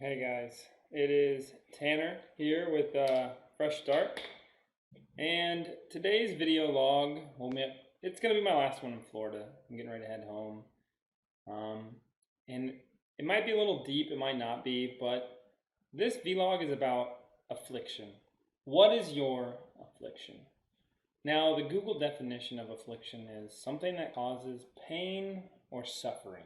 Hey guys, it is Tanner here with Fresh Start, and today's video log, it's going to be my last one in Florida. I'm getting ready to head home, um, and it might be a little deep, it might not be, but this vlog is about affliction. What is your affliction? Now, the Google definition of affliction is something that causes pain or suffering.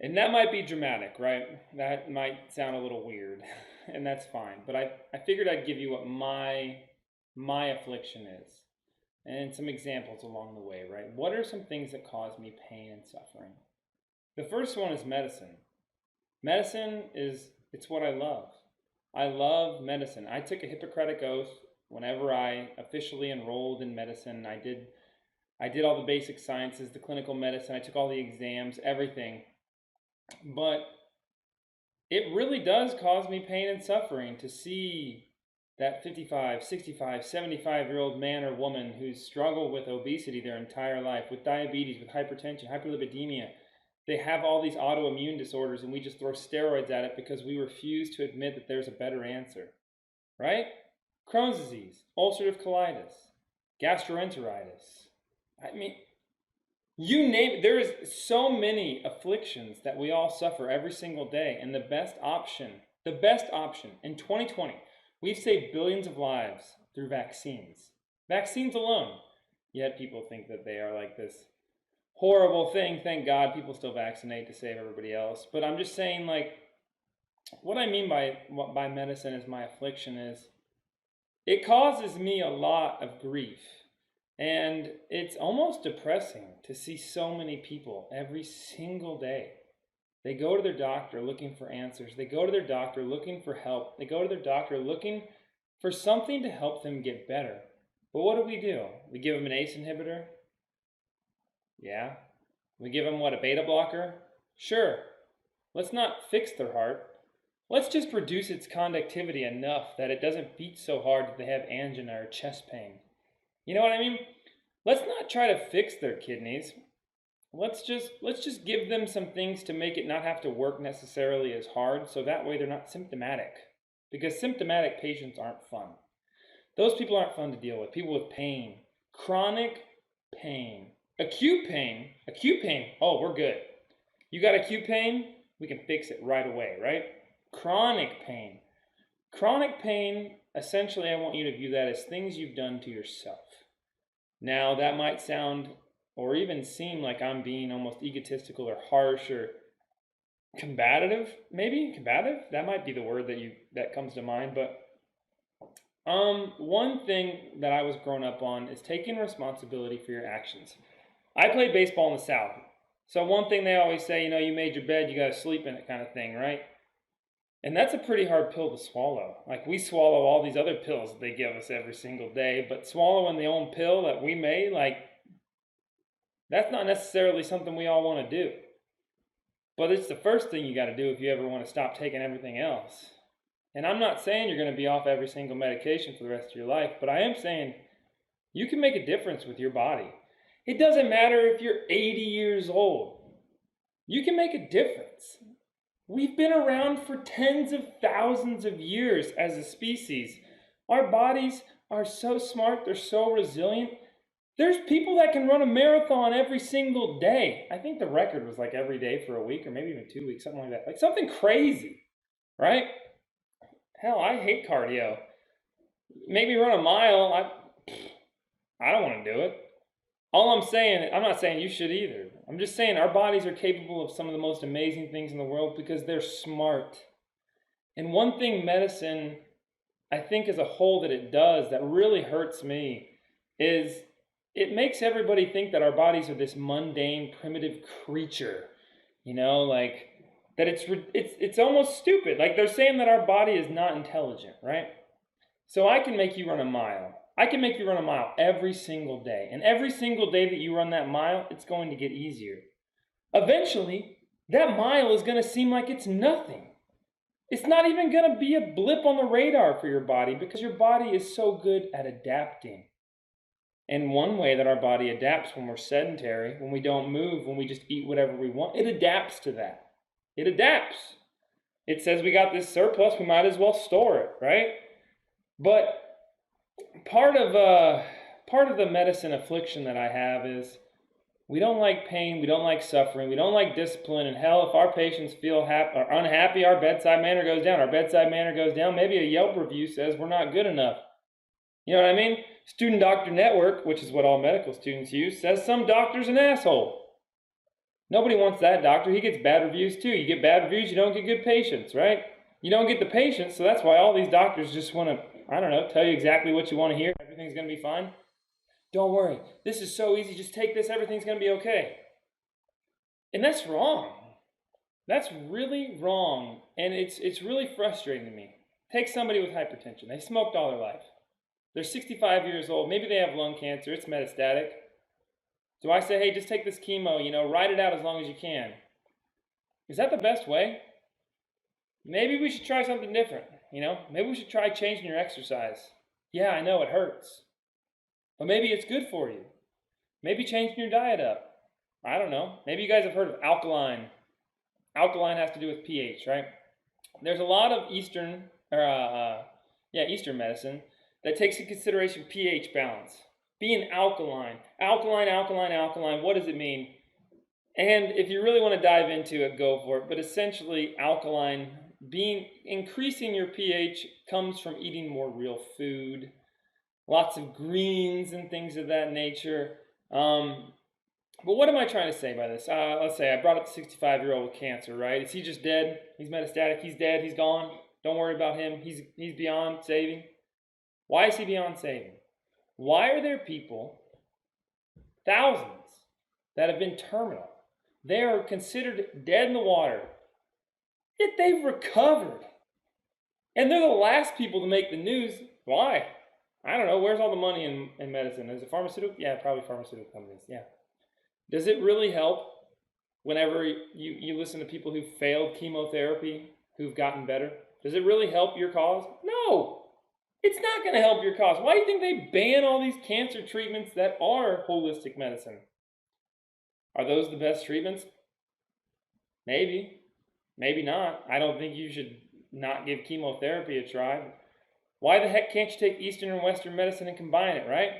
And that might be dramatic, right? That might sound a little weird, and that's fine. But I figured I'd give you what my affliction is and some examples along the way, right? What are some things that cause me pain and suffering? The first one is medicine. Medicine it's what I love. I love medicine. I took a Hippocratic oath whenever I officially enrolled in medicine. I did all the basic sciences, the clinical medicine, I took all the exams, everything. But it really does cause me pain and suffering to see that 55, 65, 75-year-old man or woman who's struggled with obesity their entire life, with diabetes, with hypertension, hyperlipidemia. They have all these autoimmune disorders, and we just throw steroids at it because we refuse to admit that there's a better answer, right? Crohn's disease, ulcerative colitis, gastroenteritis. I mean, you name it, there is so many afflictions that we all suffer every single day, and the best option in 2020, we've saved billions of lives through vaccines. Vaccines alone. Yet people think that they are like this horrible thing. Thank God people still vaccinate to save everybody else. But I'm just saying, like, what I mean by medicine is my affliction is it causes me a lot of grief. And it's almost depressing to see so many people every single day. They go to their doctor looking for answers. They go to their doctor looking for help. They go to their doctor looking for something to help them get better. But what do? We give them an ACE inhibitor? Yeah. We give them what, a beta blocker? Sure. Let's not fix their heart. Let's just reduce its conductivity enough that it doesn't beat so hard that they have angina or chest pain. You know what I mean? Let's not try to fix their kidneys. Let's just give them some things to make it not have to work necessarily as hard, so that way they're not symptomatic. Because symptomatic patients aren't fun. Those people aren't fun to deal with. People with pain, chronic pain, acute pain. Oh, we're good. You got acute pain? We can fix it right away, right? Chronic pain, essentially I want you to view that as things you've done to yourself. Now, that might sound or even seem like I'm being almost egotistical or harsh or combative, maybe? Combative? That might be the word that comes to mind, but one thing that I was grown up on is taking responsibility for your actions. I played baseball in the South. So one thing they always say, you made your bed, you got to sleep in it kind of thing, right? And that's a pretty hard pill to swallow. Like, we swallow all these other pills that they give us every single day, but swallowing the own pill that we made, like, that's not necessarily something we all want to do. But it's the first thing you got to do if you ever want to stop taking everything else. And I'm not saying you're going to be off every single medication for the rest of your life, but I am saying you can make a difference with your body. It doesn't matter if you're 80 years old. You can make a difference. We've been around for tens of thousands of years as a species. Our bodies are so smart, they're so resilient. There's people that can run a marathon every single day. I think the record was like every day for a week or maybe even 2 weeks, something like that. Like something crazy, right? Hell, I hate cardio. Make me run a mile, I don't want to do it. I'm not saying you should either. I'm just saying our bodies are capable of some of the most amazing things in the world because they're smart. And one thing medicine, I think as a whole that it does that really hurts me is it makes everybody think that our bodies are this mundane, primitive creature. Like that it's almost stupid. Like they're saying that our body is not intelligent, right? So I can make you run a mile. I can make you run a mile every single day. And every single day that you run that mile, it's going to get easier. Eventually, that mile is going to seem like it's nothing. It's not even going to be a blip on the radar for your body because your body is so good at adapting. And one way that our body adapts when we're sedentary, when we don't move, when we just eat whatever we want, it adapts to that. It adapts. It says we got this surplus, we might as well store it, right? But part of the medicine affliction that I have is we don't like pain, we don't like suffering, we don't like discipline, and hell, if our patients feel or unhappy, our bedside manner goes down. Our bedside manner goes down. Maybe a Yelp review says we're not good enough. You know what I mean? Student Doctor Network, which is what all medical students use, says some doctor's an asshole. Nobody wants that doctor. He gets bad reviews too. You get bad reviews, you don't get good patients, right? You don't get the patients, so that's why all these doctors just want to, I don't know, tell you exactly what you want to hear. Everything's going to be fine. Don't worry. This is so easy. Just take this. Everything's going to be okay. And that's wrong. That's really wrong. And it's really frustrating to me. Take somebody with hypertension. They smoked all their life. They're 65 years old. Maybe they have lung cancer. It's metastatic. Do I say, hey, just take this chemo, ride it out as long as you can? Is that the best way? Maybe we should try something different, Maybe we should try changing your exercise. Yeah, I know it hurts. But maybe it's good for you. Maybe changing your diet up. I don't know. Maybe you guys have heard of alkaline. Alkaline has to do with pH, right? There's a lot of Eastern medicine that takes into consideration pH balance. Being alkaline. Alkaline. What does it mean? And if you really want to dive into it, go for it. But essentially, alkaline, increasing your pH comes from eating more real food. Lots of greens and things of that nature. But what am I trying to say by this? Let's say I brought up the 65-year-old with cancer, right? Is he just dead? He's metastatic. He's dead. He's gone. Don't worry about him. He's beyond saving. Why is he beyond saving? Why are there people, thousands, that have been terminal? They are considered dead in the water, yet they've recovered. And they're the last people to make the news. Why? I don't know. Where's all the money in medicine? Is it pharmaceutical? Yeah, probably pharmaceutical companies. Yeah. Does it really help whenever you listen to people who failed chemotherapy, who've gotten better? Does it really help your cause? No. It's not going to help your cause. Why do you think they ban all these cancer treatments that are holistic medicine? Are those the best treatments? Maybe. Maybe not. I don't think you should not give chemotherapy a try. Why the heck can't you take Eastern and Western medicine and combine it, right?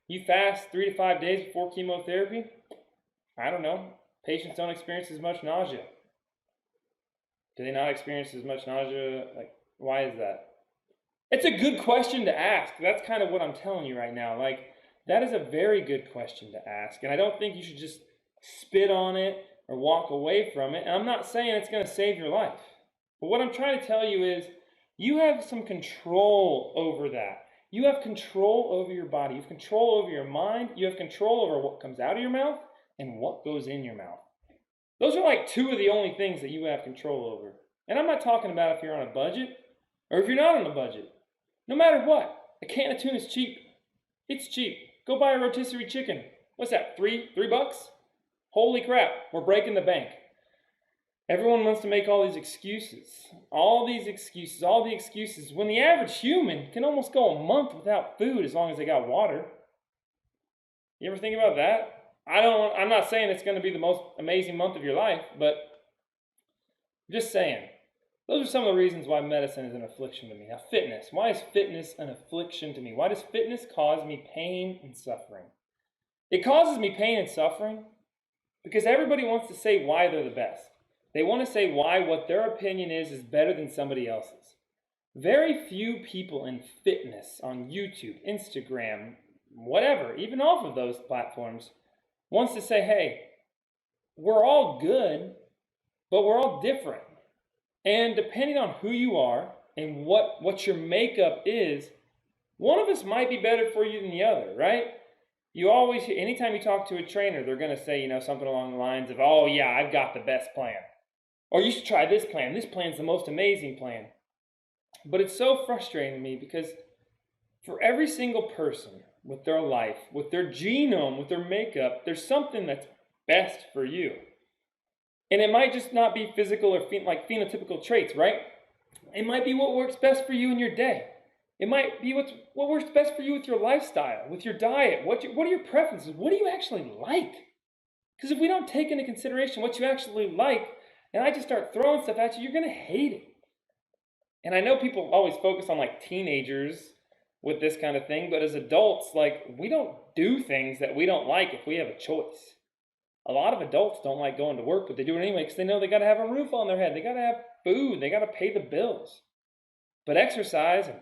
You fast 3 to 5 days before chemotherapy? I don't know. Patients don't experience as much nausea. Do they not experience as much nausea? Why is that? It's a good question to ask. That's kind of what I'm telling you right now. That is a very good question to ask. And I don't think you should just spit on it or walk away from it. And I'm not saying it's going to save your life. But what I'm trying to tell you is you have some control over that. You have control over your body. You have control over your mind. You have control over what comes out of your mouth and what goes in your mouth. Those are two of the only things that you have control over. And I'm not talking about if you're on a budget or if you're not on a budget. No matter what, a can of tuna is cheap. It's cheap. Go buy a rotisserie chicken. What's that, $3? Holy crap, we're breaking the bank. Everyone wants to make all these excuses. All the excuses. When the average human can almost go a month without food as long as they got water. You ever think about that? I'm not saying it's going to be the most amazing month of your life, but I'm just saying. Those are some of the reasons why medicine is an affliction to me. Now, fitness. Why is fitness an affliction to me? Why does fitness cause me pain and suffering? It causes me pain and suffering because everybody wants to say why they're the best. They want to say why what their opinion is better than somebody else's. Very few people in fitness on YouTube, Instagram, whatever, even off of those platforms, wants to say, hey, we're all good, but we're all different. And depending on who you are and what your makeup is, one of us might be better for you than the other, right? Anytime you talk to a trainer, they're going to say, something along the lines of, oh yeah, I've got the best plan. Or you should try this plan. This plan's the most amazing plan. But it's so frustrating to me because for every single person with their life, with their genome, with their makeup, there's something that's best for you. And it might just not be physical or phenotypical traits, right? It might be what works best for you in your day. It might be what works best for you with your lifestyle, with your diet. What are your preferences? What do you actually like? Because if we don't take into consideration what you actually like, and I just start throwing stuff at you, you're going to hate it. And I know people always focus on like teenagers with this kind of thing, but as adults, like, we don't do things that we don't like if we have a choice. A lot of adults don't like going to work, but they do it anyway because they know they got to have a roof on their head. They got to have food. They got to pay the bills. But exercise and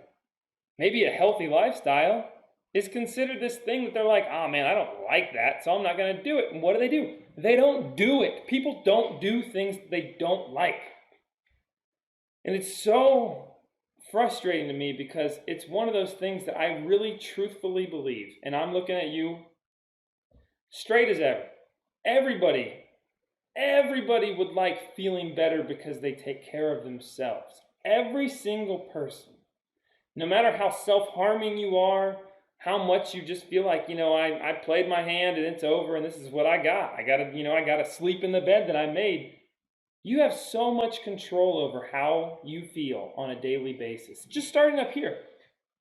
maybe a healthy lifestyle is considered this thing that they're like, oh man, I don't like that, so I'm not going to do it. And what do? They don't do it. People don't do things they don't like. And it's so frustrating to me because it's one of those things that I really truthfully believe. And I'm looking at you straight as ever. Everybody would like feeling better because they take care of themselves. Every single person. No matter how self-harming you are, how much you just feel like, I played my hand and it's over and this is what I got. I gotta sleep in the bed that I made. You have so much control over how you feel on a daily basis. Just starting up here.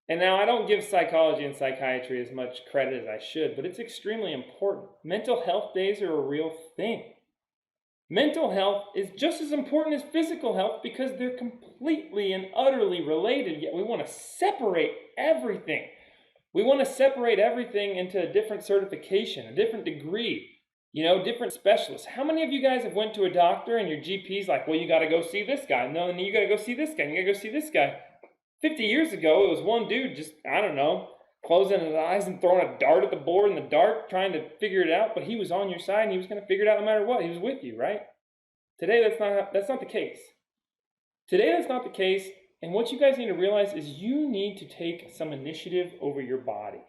And now I don't give psychology and psychiatry as much credit as I should, but it's extremely important. Mental health days are a real thing. Mental health is just as important as physical health because they're completely and utterly related, yet we want to separate everything. We want to separate everything into a different certification, a different degree, different specialists. How many of you guys have went to a doctor and your GP's like, well, you got to go see this guy. No, and you got to go see this guy. And you got to go see this guy. 50 years ago, it was one dude just, closing his eyes and throwing a dart at the board in the dark, trying to figure it out, but he was on your side and he was going to figure it out no matter what. He was with you, right? Today, that's not the case. Today, that's not the case, and what you guys need to realize is you need to take some initiative over your body.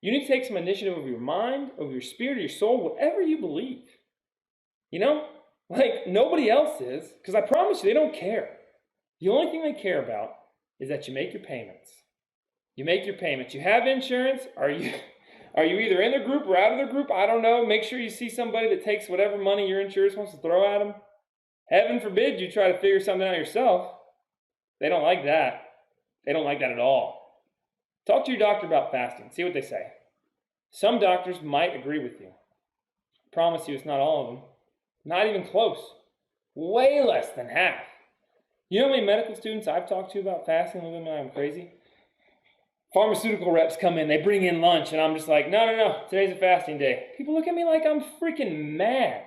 You need to take some initiative over your mind, over your spirit, or your soul, whatever you believe. Like nobody else is, because I promise you, they don't care. The only thing they care about is that you make your payments. You make your payments. You have insurance. Are you either in the group or out of the group? I don't know. Make sure you see somebody that takes whatever money your insurance wants to throw at them. Heaven forbid you try to figure something out yourself. They don't like that. They don't like that at all. Talk to your doctor about fasting. See what they say. Some doctors might agree with you. I promise you it's not all of them. Not even close. Way less than half. You know how many medical students I've talked to about fasting? Look at me like I'm crazy. Pharmaceutical reps come in, they bring in lunch, and I'm just like, no, today's a fasting day. People look at me like I'm freaking mad.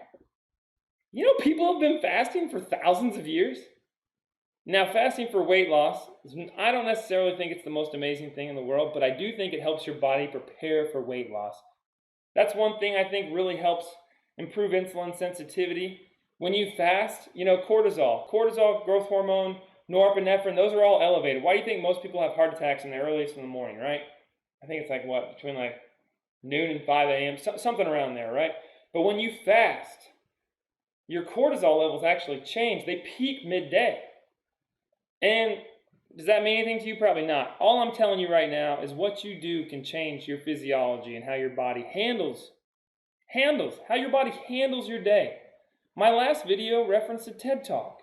People have been fasting for thousands of years. Now, fasting for weight loss, I don't necessarily think it's the most amazing thing in the world, but I do think it helps your body prepare for weight loss. That's one thing I think really helps improve insulin sensitivity. When you fast, cortisol, growth hormone, norepinephrine, those are all elevated. Why do you think most people have heart attacks in the earliest in the morning, right? I think it's between noon and 5 a.m., something around there, right? But when you fast, your cortisol levels actually change. They peak midday. And does that mean anything to you? Probably not. All I'm telling you right now is what you do can change your physiology and how your body handles your day. My last video referenced a TED Talk.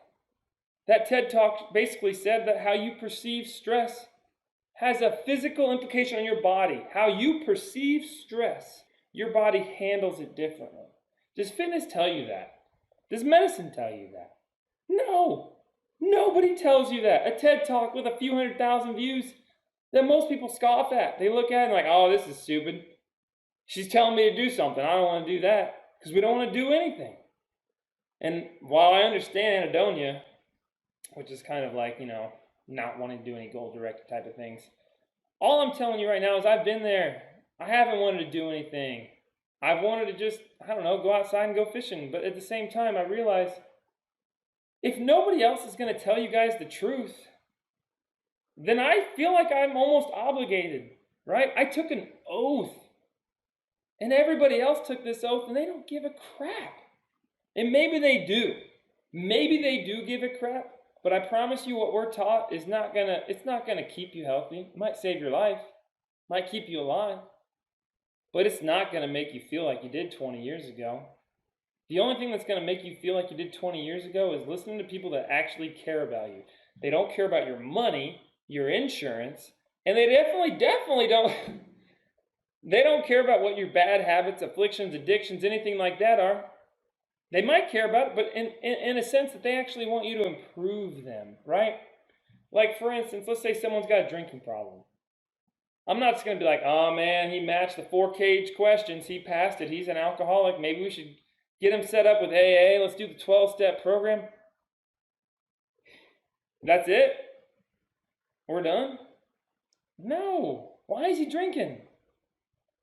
That TED Talk basically said that how you perceive stress has a physical implication on your body. How you perceive stress, your body handles it differently. Does fitness tell you that? Does medicine tell you that? No. Nobody tells you that. A TED Talk with a few 100,000 views that most people scoff at. They look at it and like, oh, this is stupid. She's telling me to do something. I don't want to do that because we don't want to do anything. And while I understand anhedonia, which is kind of like, not wanting to do any goal-directed type of things, all I'm telling you right now is I've been there. I haven't wanted to do anything. I've wanted to just, go outside and go fishing. But at the same time, I realize if nobody else is going to tell you guys the truth, then I feel like I'm almost obligated, right? I took an oath. And everybody else took this oath and they don't give a crap. And maybe they do. Maybe they do give a crap. But I promise you what we're taught is it's not gonna keep you healthy. It might save your life. Might keep you alive. But it's not gonna make you feel like you did 20 years ago. The only thing that's gonna make you feel like you did 20 years ago is listening to people that actually care about you. They don't care about your money, your insurance, and they definitely don't they don't care about what your bad habits, afflictions, addictions, anything like that are. They might care about it, but in a sense that they actually want you to improve them, right? Like, for instance, let's say someone's got a drinking problem. I'm not just going to be like, oh man, he matched the 4 cage questions. He passed it. He's an alcoholic. Maybe we should get him set up with AA. Let's do the 12-step program. That's it? We're done? No. Why is he drinking?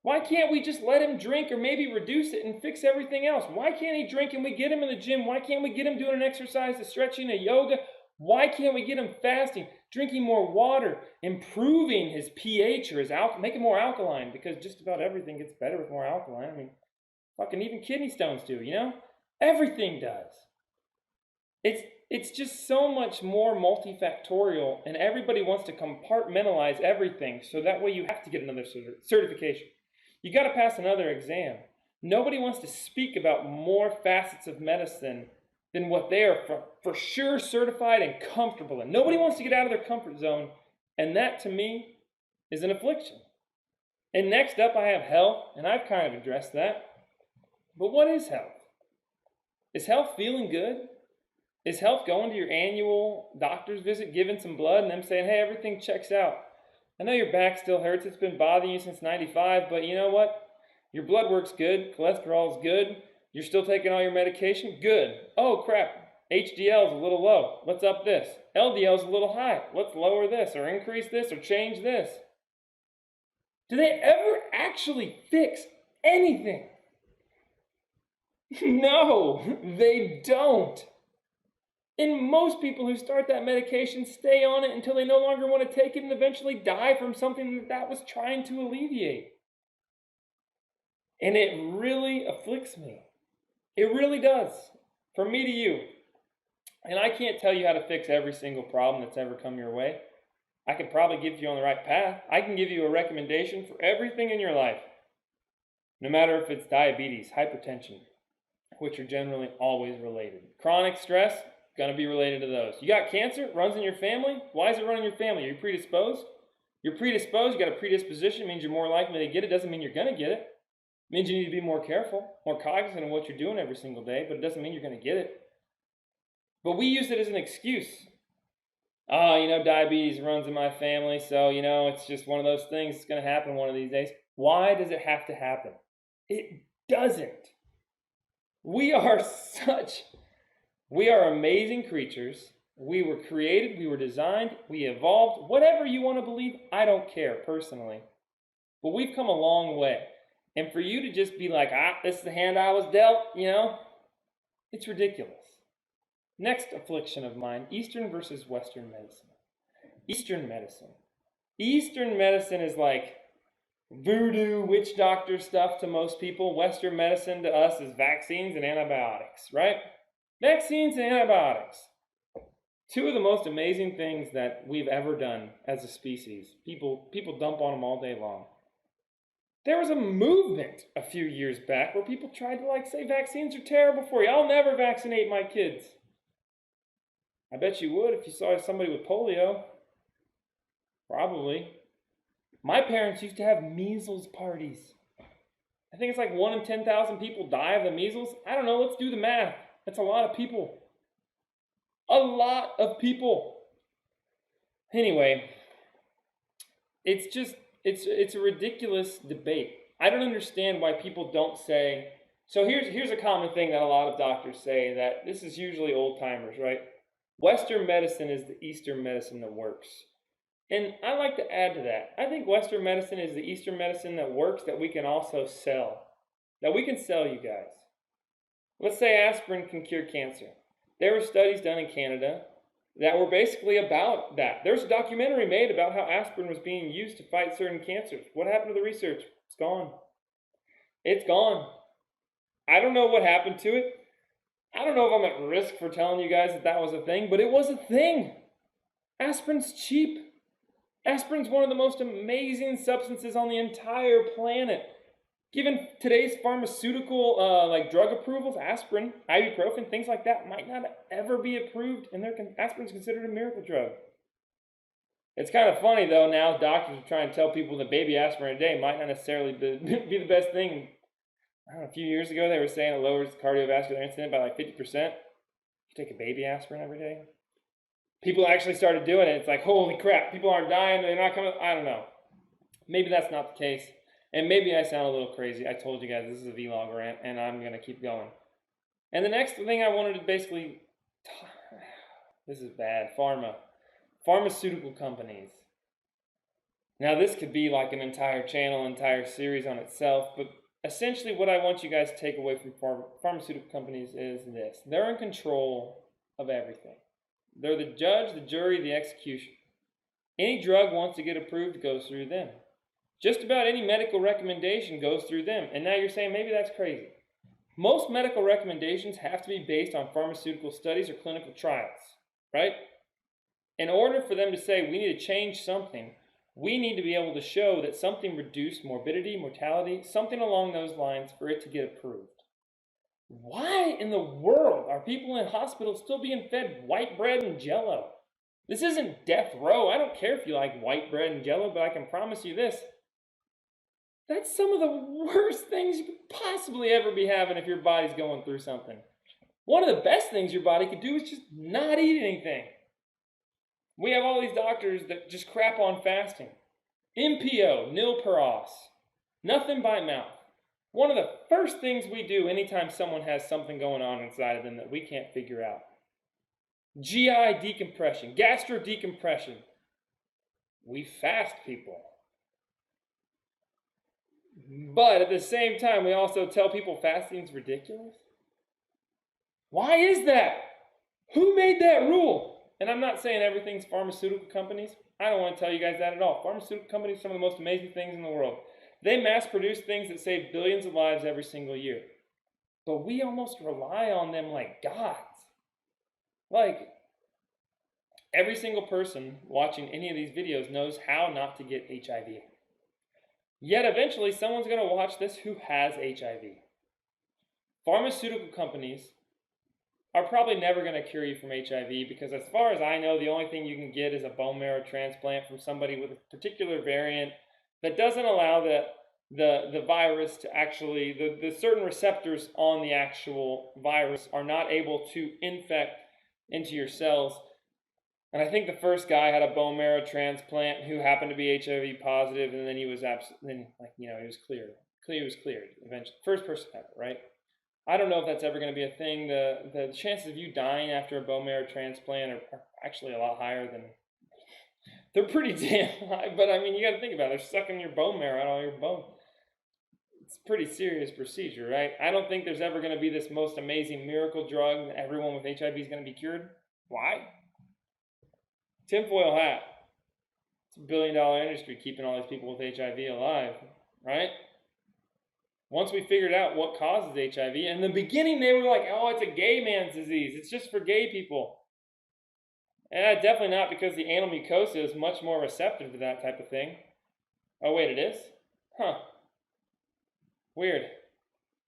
Why can't we just let him drink or maybe reduce it and fix everything else? Why can't he drink and we get him in the gym? Why can't we get him doing an exercise, a stretching, a yoga? Why can't we get him fasting, drinking more water, improving his pH or his make it more alkaline? Because just about everything gets better with more alkaline. I mean, fucking even kidney stones do, you know? Everything does. It's just so much more multifactorial, and everybody wants to compartmentalize everything, so that way you have to get another certification. You got to pass another exam. Nobody wants to speak about more facets of medicine than what they are for sure certified and comfortable in. Nobody wants to get out of their comfort zone, and that to me is an affliction. And next up I have health, and I've kind of addressed that. But what is health? Is health feeling good? Is health going to your annual doctor's visit, giving some blood, and them saying, hey, everything checks out? I know your back still hurts. It's been bothering you since 95, but you know what? Your blood work's good. Cholesterol's good. You're still taking all your medication? Good. Oh, crap. HDL's a little low. Let's up this. LDL's a little high. Let's lower this or increase this or change this. Do they ever actually fix anything? No, they don't. And most people who start that medication stay on it until they no longer want to take it and eventually die from something that was trying to alleviate. And it really afflicts me. It really does. From me to you. And I can't tell you how to fix every single problem that's ever come your way. I can probably get you on the right path. I can give you a recommendation for everything in your life. No matter if it's diabetes, hypertension, which are generally always related. Chronic stress, going to be related to those. You got cancer, runs in your family. Why is it running in your family? Are you predisposed? You're predisposed, you got a predisposition, means you're more likely to get it. Doesn't mean you're going to get it. It means you need to be more careful, more cognizant of what you're doing every single day, but it doesn't mean you're going to get it. But we use it as an excuse. Oh, diabetes runs in my family, so, it's just one of those things that's going to happen one of these days. Why does it have to happen? It doesn't. We are amazing creatures. We were created, we were designed, we evolved. Whatever you want to believe, I don't care personally. But we've come a long way. And for you to just be like, this is the hand I was dealt, it's ridiculous. Next affliction of mine, Eastern versus Western medicine. Eastern medicine. Eastern medicine is like voodoo, witch doctor stuff to most people. Western medicine to us is vaccines and antibiotics, right? Vaccines and antibiotics. Two of the most amazing things that we've ever done as a species. People dump on them all day long. There was a movement a few years back where people tried to say vaccines are terrible for you. I'll never vaccinate my kids. I bet you would if you saw somebody with polio. Probably. My parents used to have measles parties. I think it's like 1 in 10,000 people die of the measles. I don't know, let's do the math. That's a lot of people. A lot of people. Anyway, it's a ridiculous debate. I don't understand why people don't say. So here's a common thing that a lot of doctors say, that this is usually old timers, right? Western medicine is the Eastern medicine that works. And I like to add to that. I think Western medicine is the Eastern medicine that works, that we can also sell. That we can sell you guys. Let's say aspirin can cure cancer. There were studies done in Canada that were basically about that. There's a documentary made about how aspirin was being used to fight certain cancers. What happened to the research? It's gone. It's gone. I don't know what happened to it. I don't know if I'm at risk for telling you guys that was a thing, but it was a thing. Aspirin's cheap. Aspirin's one of the most amazing substances on the entire planet. Given today's pharmaceutical drug approvals, aspirin, ibuprofen, things like that might not ever be approved, and aspirin's considered a miracle drug. It's kind of funny though, now doctors are trying to tell people that baby aspirin a day might not necessarily be the best thing. I don't know, a few years ago they were saying it lowers cardiovascular incident by 50%. You take a baby aspirin every day. people actually started doing it. It's like, holy crap, people aren't dying, they're not coming. I don't know. Maybe that's not the case. And maybe I sound a little crazy. I told you guys this is a vlog rant, and I'm going to keep going. And the next thing I wanted to basically, this is bad, pharmaceutical companies. Now this could be like an entire channel, entire series on itself, but essentially what I want you guys to take away from pharmaceutical companies is this. They're in control of everything. They're the judge, the jury, the execution. Any drug wants to get approved goes through them. Just about any medical recommendation goes through them. And now you're saying maybe that's crazy. Most medical recommendations have to be based on pharmaceutical studies or clinical trials, right? In order for them to say we need to change something, we need to be able to show that something reduced morbidity, mortality, something along those lines for it to get approved. Why in the world are people in hospitals still being fed white bread and Jell-O? This isn't death row. I don't care if you like white bread and Jell-O, but I can promise you this. That's some of the worst things you could possibly ever be having if your body's going through something. One of the best things your body could do is just not eat anything. We have all these doctors that just crap on fasting. NPO, nil per os, nothing by mouth. One of the first things we do anytime someone has something going on inside of them that we can't figure out. GI decompression, gastro decompression. We fast people. But at the same time, we also tell people fasting is ridiculous. Why is that? Who made that rule? And I'm not saying everything's pharmaceutical companies. I don't want to tell you guys that at all. Pharmaceutical companies are some of the most amazing things in the world. They mass produce things that save billions of lives every single year. But we almost rely on them like gods. Like, every single person watching any of these videos knows how not to get HIV. Yet eventually someone's going to watch this who has HIV. Pharmaceutical companies are probably never going to cure you from HIV because as far as I know, the only thing you can get is a bone marrow transplant from somebody with a particular variant that doesn't allow the virus to actually, the certain receptors on the actual virus are not able to infect into your cells. And I think the first guy had a bone marrow transplant who happened to be HIV positive, and then he was he was cleared. He was cleared eventually. First person ever, right? I don't know if that's ever going to be a thing. The chances of you dying after a bone marrow transplant are actually a lot higher than. They're pretty damn high, but I mean, you got to think about it. They're sucking your bone marrow out of all your bone. It's a pretty serious procedure, right? I don't think there's ever going to be this most amazing miracle drug that everyone with HIV is going to be cured. Why? Tinfoil hat. It's a billion-dollar industry keeping all these people with HIV alive, right? Once we figured out what causes HIV, in the beginning they were like, oh, it's a gay man's disease. It's just for gay people. And definitely not because the anal mucosa is much more receptive to that type of thing. Oh, wait, it is? Huh. Weird.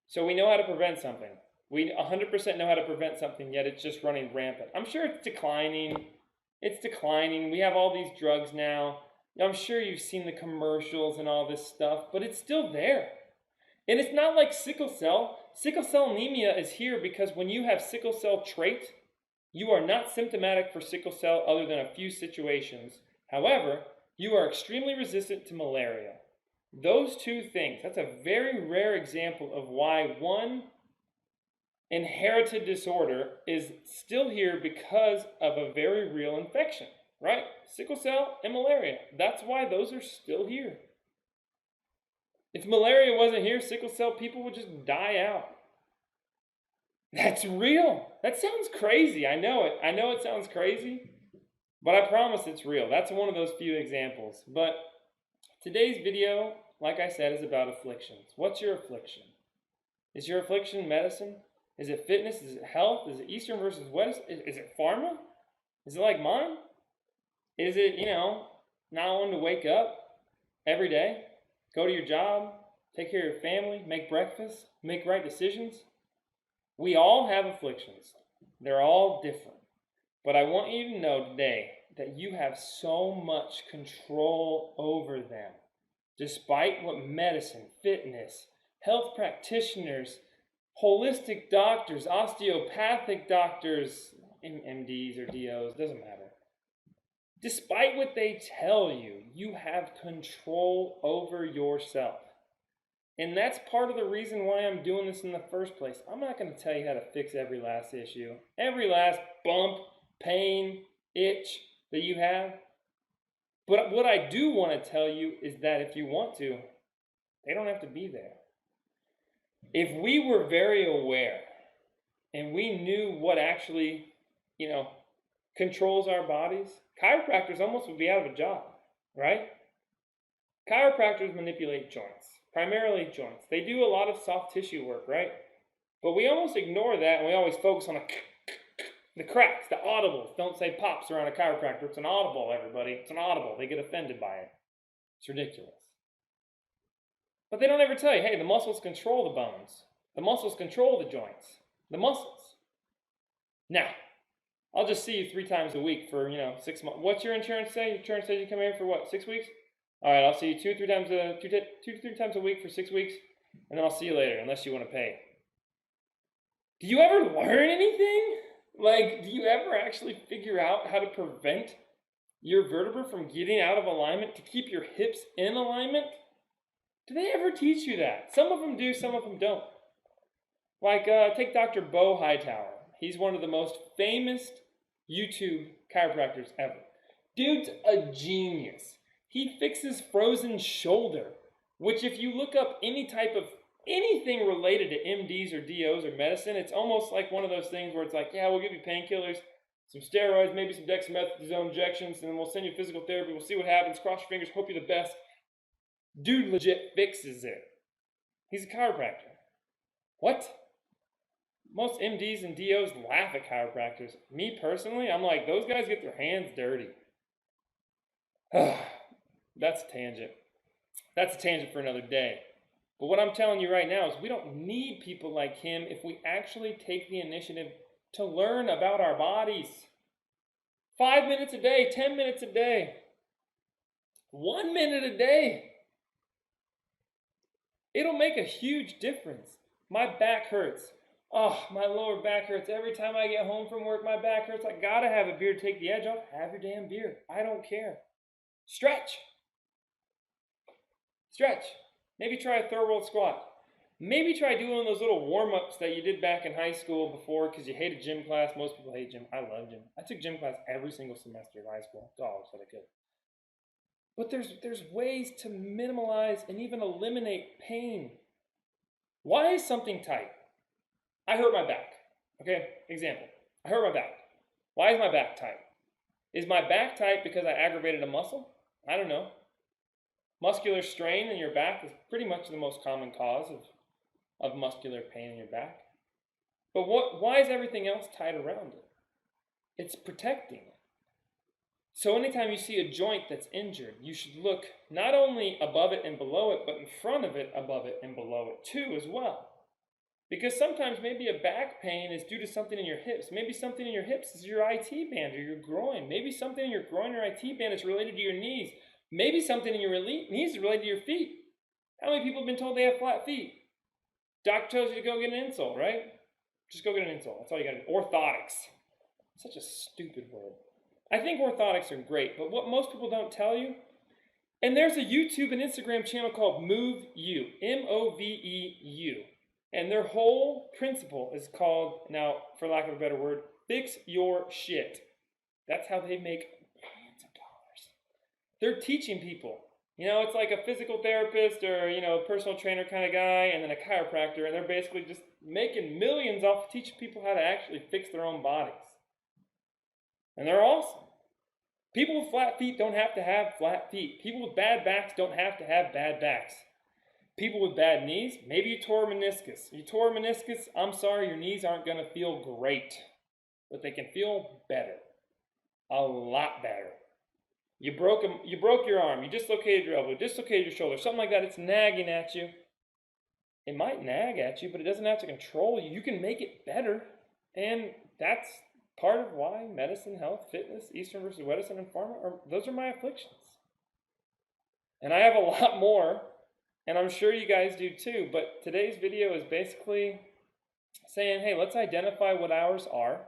So we know how to prevent something. We 100% know how to prevent something, yet it's just running rampant. I'm sure it's declining. It's declining. We have all these drugs now. I'm sure you've seen the commercials and all this stuff, but it's still there. And it's not like sickle cell. Sickle cell anemia is here because when you have sickle cell trait, you are not symptomatic for sickle cell other than a few situations. However, you are extremely resistant to malaria. Those two things, that's a very rare example of why one inherited disorder is still here because of a very real infection, right? Sickle cell and malaria. That's why those are still here. If malaria wasn't here, sickle cell people would just die out. That's real. That sounds crazy. I know it. I know it sounds crazy, but I promise it's real. That's one of those few examples. But today's video, like I said, is about afflictions. What's your affliction? Is your affliction medicine? Is it fitness? Is it health? Is it Eastern versus West? Is it pharma? Is it like mine? Is it, not wanting to wake up every day, go to your job, take care of your family, make breakfast, make right decisions? We all have afflictions. They're all different. But I want you to know today that you have so much control over them. Despite what medicine, fitness, health practitioners, holistic doctors, osteopathic doctors, MDs or DOs, doesn't matter. Despite what they tell you, you have control over yourself. And that's part of the reason why I'm doing this in the first place. I'm not going to tell you how to fix every last issue, every last bump, pain, itch that you have. But what I do want to tell you is that if you want to, they don't have to be there. If we were very aware and we knew what actually, controls our bodies, chiropractors almost would be out of a job, right? Chiropractors manipulate joints, primarily joints. They do a lot of soft tissue work, right? But we almost ignore that and we always focus on the cracks, the audibles. Don't say pops around a chiropractor. It's an audible, everybody. It's an audible. They get offended by it. It's ridiculous. But they don't ever tell you, hey, the muscles control the bones. The muscles control the joints. The muscles. Now, I'll just see you 3 times a week for, 6 months. What's your insurance say? Your insurance says you come here for what, 6 weeks? All right, I'll see you 2 to 3 times a week for 6 weeks, and then I'll see you later, unless you want to pay. Do you ever learn anything? Do you ever actually figure out how to prevent your vertebra from getting out of alignment to keep your hips in alignment? Do they ever teach you that? Some of them do, some of them don't. Take Dr. Bo Hightower. He's one of the most famous YouTube chiropractors ever. Dude's a genius. He fixes frozen shoulder, which if you look up anything related to MDs or DOs or medicine, it's almost like one of those things where it's like, yeah, we'll give you painkillers, some steroids, maybe some dexamethasone injections, and then we'll send you physical therapy. We'll see what happens. Cross your fingers. Hope you're the best. Dude legit fixes it. He's a chiropractor. What? Most MDs and DOs laugh at chiropractors. Me personally, I'm like, those guys get their hands dirty. That's a tangent. That's a tangent for another day. But what I'm telling you right now is we don't need people like him if we actually take the initiative to learn about our bodies. 5 minutes a day, 10 minutes a day, 1 minute a day. It'll make a huge difference. My back hurts. Oh, my lower back hurts. Every time I get home from work, my back hurts. I gotta have a beer to take the edge off. Have your damn beer. I don't care. Stretch. Stretch. Maybe try a third world squat. Maybe try doing those little warm-ups that you did back in high school before because you hated gym class. Most people hate gym. I love gym. I took gym class every single semester of high school. Dollars that I could. But there's ways to minimize and even eliminate pain. Why is something tight? I hurt my back. Okay, example. I hurt my back. Why is my back tight? Is my back tight because I aggravated a muscle? I don't know. Muscular strain in your back is pretty much the most common cause of muscular pain in your back. But why is everything else tied around it? It's protecting it. So anytime you see a joint that's injured, you should look not only above it and below it, but in front of it, above it, and below it too as well. Because sometimes maybe a back pain is due to something in your hips. Maybe something in your hips is your IT band or your groin. Maybe something in your groin or IT band is related to your knees. Maybe something in your knees is related to your feet. How many people have been told they have flat feet? Doctor tells you to go get an insole, right? Just go get an insole. That's all you got to do. Orthotics. Such a stupid word. I think orthotics are great, but what most people don't tell you, and there's a YouTube and Instagram channel called Move You, MOVEU. And their whole principle is called, now, for lack of a better word, fix your shit. That's how they make millions of dollars. They're teaching people. It's like a physical therapist or, personal trainer kind of guy and then a chiropractor, and they're basically just making millions off teaching people how to actually fix their own bodies. And they're awesome. People with flat feet don't have to have flat feet. People with bad backs don't have to have bad backs. People with bad knees, maybe you tore a meniscus. You tore a meniscus, I'm sorry, your knees aren't going to feel great. But they can feel better. A lot better. You broke your arm, you dislocated your elbow, dislocated your shoulder, something like that, it's nagging at you. It might nag at you, but it doesn't have to control you. You can make it better. And that's part of why medicine, health, fitness, Eastern versus Western, and pharma, those are my afflictions. And I have a lot more. And I'm sure you guys do too, but today's video is basically saying, hey, let's identify what ours are.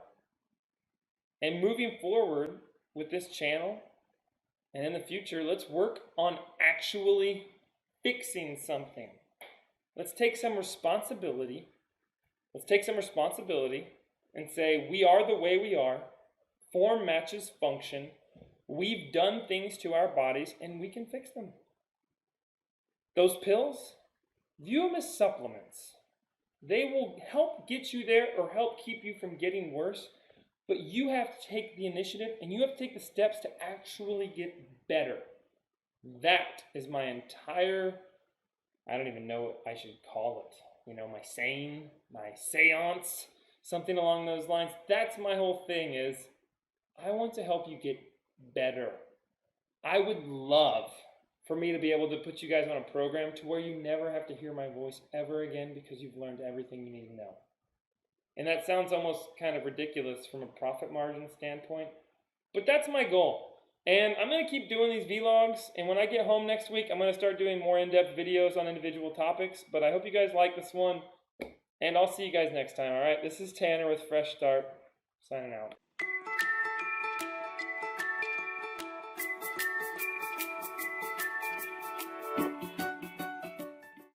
And moving forward with this channel, And in the future, let's work on actually fixing something. Let's take some responsibility. Let's take some responsibility and say, we are the way we are. Form matches function. We've done things to our bodies and we can fix them. Those pills, view them as supplements. They will help get you there or help keep you from getting worse, but you have to take the initiative and you have to take the steps to actually get better. That is my entire, I don't even know what I should call it. You know, my saying, my seance, something along those lines. That's my whole thing is, I want to help you get better. I would love for me to be able to put you guys on a program to where you never have to hear my voice ever again because you've learned everything you need to know. And that sounds almost kind of ridiculous from a profit margin standpoint, but that's my goal. And I'm going to keep doing these vlogs, and when I get home next week, I'm going to start doing more in-depth videos on individual topics, but I hope you guys like this one, and I'll see you guys next time, all right? This is Tanner with Fresh Start, signing out.